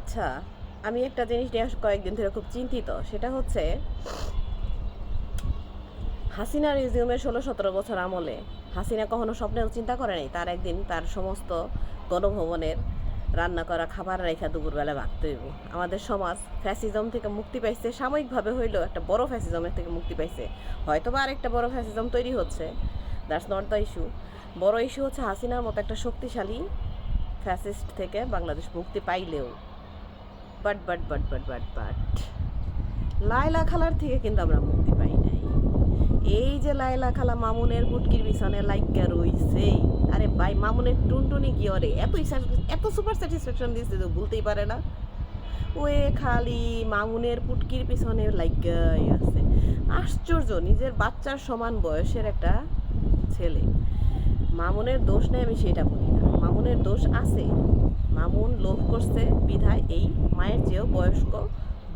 আচ্ছা, আমি একটা জিনিস নিয়ে কয়েকদিন ধরে খুব চিন্তিত। সেটা হচ্ছে হাসিনা রিজিউমের 16-17 বছর আমলে হাসিনা কখনো স্বপ্নেও চিন্তা করে নাই তার একদিন তার সমস্ত গণভবনের রান্না করা খাবার রেখা দুপুরবেলা ভাগতে হইব। আমাদের সমাজ ফ্যাসিজম থেকে মুক্তি পাইছে, সাময়িকভাবে হইলেও একটা বড় ফ্যাসিজমের থেকে মুক্তি পাইছে। হয়তো বা আরেকটা বড় ফ্যাসিজম তৈরি হচ্ছে, দ্যাটস নট দ্য ইস্যু। বড় ইস্যু হচ্ছে হাসিনার মতো একটা শক্তিশালী ফ্যাসিস্ট থেকে বাংলাদেশ মুক্তি পাইলেও বাট লায়লা খালার থেকে কিন্তু আমরা মুক্তি পাই নাই। এই যে লায়লা খালা মামুনের বুটকির পিছনে লাইগা রইছে, আরে ভাই মামুনের টুনটুনি কি ওরে এত সুপার স্যাটিসফ্যাকশন দিয়েছে যে ভুলতেই পারে না। ওয়ে খালি মামুনের পুটকির পিছনে লাইগাই আছে। আশ্চর্য, নিজের বাচ্চার সমান বয়সের একটা ছেলে। মামুনের দোষ নেই আমি সেটা বলি না, মামুনের দোষ আছে। মামুন লোভ করছে বিধায় এই মায়ের চেয়েও বয়স্ক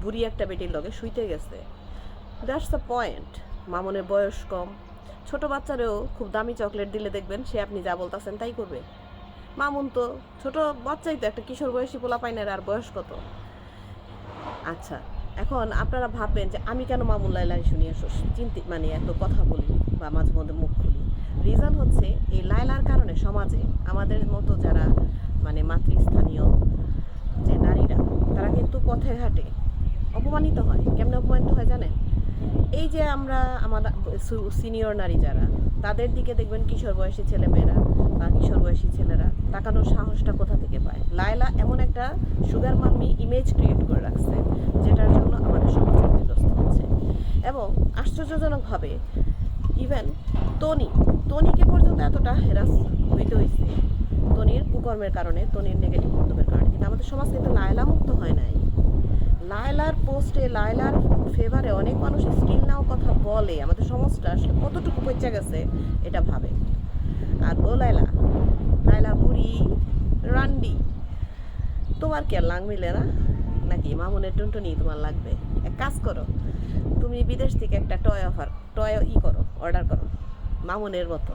বুড়ি একটা বেটির লগে শুইতে গেছে। That's the point. মামুনের বয়স কম, ছোট বাচ্চারেও খুব দামি চকলেট দিলে দেখবেন সে আপনি যা বলতেছেন তাই করবে। মামুন তো ছোট বাচ্চাই, তো একটা কিশোর বয়সী পোলা পাই না, আর বয়স কত? আচ্ছা, এখন আপনারা ভাববেন যে আমি কেন মামুন লাইলাই শুনিয়ে মানে এত কথা বলি বা মাঝে মধ্যে মুখ খুলি। রিজন হচ্ছে এই লায়লার কারণে সমাজে আমাদের মতো যারা মানে মাতৃস্থানীয় যে নারীরা, তারা কিন্তু পথে ঘাটে অপমানিত হয়। কেমনে অপমানিত হয় জানেন? এই যে আমরা আমাদের সিনিয়র নারী যারা, তাদের দিকে দেখবেন কিশোর বয়সী ছেলেমেয়েরা বা কিশোর বয়সী ছেলেরা তাকানোর সাহসটা কোথা থেকে পায়? লায়লা এমন একটা সুগার মাম্মি ইমেজ ক্রিয়েট করে রাখছে, যেটার জন্য আমাদের সমাজ ক্ষতিগ্রস্ত হচ্ছে। এবং আশ্চর্যজনকভাবে ইভেন তনিকে পর্যন্ত এতটা হেরাস হইতে হয়েছে তনির কুকর্মের কারণে, তনির নেগেটিভ মন্তব্যের কারণে। কিন্তু আমাদের সমাজ কিন্তু লায়লা মুক্ত হয় নাই। লায়লার পোস্টে, লায়লার ফেভারে অনেক মানুষ স্টিল নাও কথা বলে। আমাদের সমাজটা আসলে কতটুকু পচে গেছে এটা ভাবে। আর ও লায়লা বুড়ি রান্ডি, তোমার কি আর লাং মিলে না নাকি? মামুনের টুনটুনি তোমার লাগবে? এক কাজ করো, তুমি বিদেশ থেকে একটা টয় অর্ডার করো মামুনের মতো,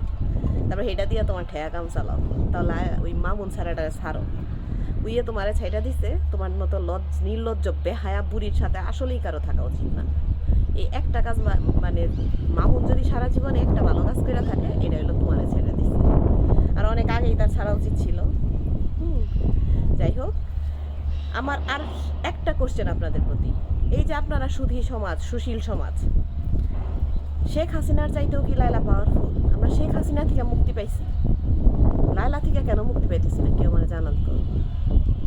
তারপর সেটা দিয়ে তোমার ঠেয়া কাম চালাও। তাহলে ওই মামুন ছাড়াটা ছাড়ো। উইয়ে তোমারে ছাইটা দিছে, তোমার মতো নির্লজ্জ বেহায়া বুড়ির সাথে আসলেই কারো থাকা উচিত না। এই একটা কাজ মানে মামুন যদি সারা জীবনে একটা ভালো কাজ করে থাকে, এটা হলো তোমারে ছেড়ে দিছে। আর অনেক আগেই তার ছাড়া উচিত ছিল। যাই হোক, আমার আর একটা কোশ্চেন আপনাদের প্রতি। এই যে আপনারা সুশীল সমাজ, শেখ হাসিনার চাইতেও কি লায়লা পাওয়ারফুল? আমরা শেখ হাসিনা থেকে মুক্তি পাইছি, লায়লা থেকে কেন মুক্তি পাইতেছি না? কেউ মানে জানান তো।